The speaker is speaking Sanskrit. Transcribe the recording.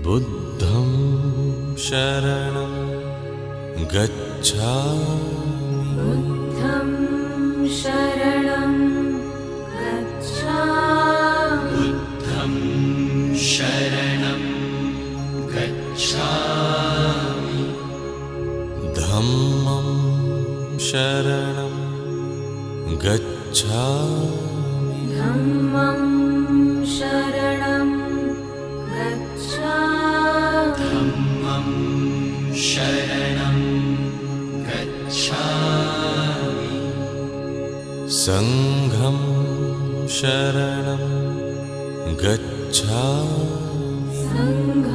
बुद्धं शरणं गच्छामि। बुद्धं शरणं गच्छामि। बुद्धं शरणं गच्छामि। धम्मं शरणं गच्छामि। धम्मं शरणं गच्छामि। धम्मं शरणं गच्छामि। संघं शरणं गच्छामि। संघं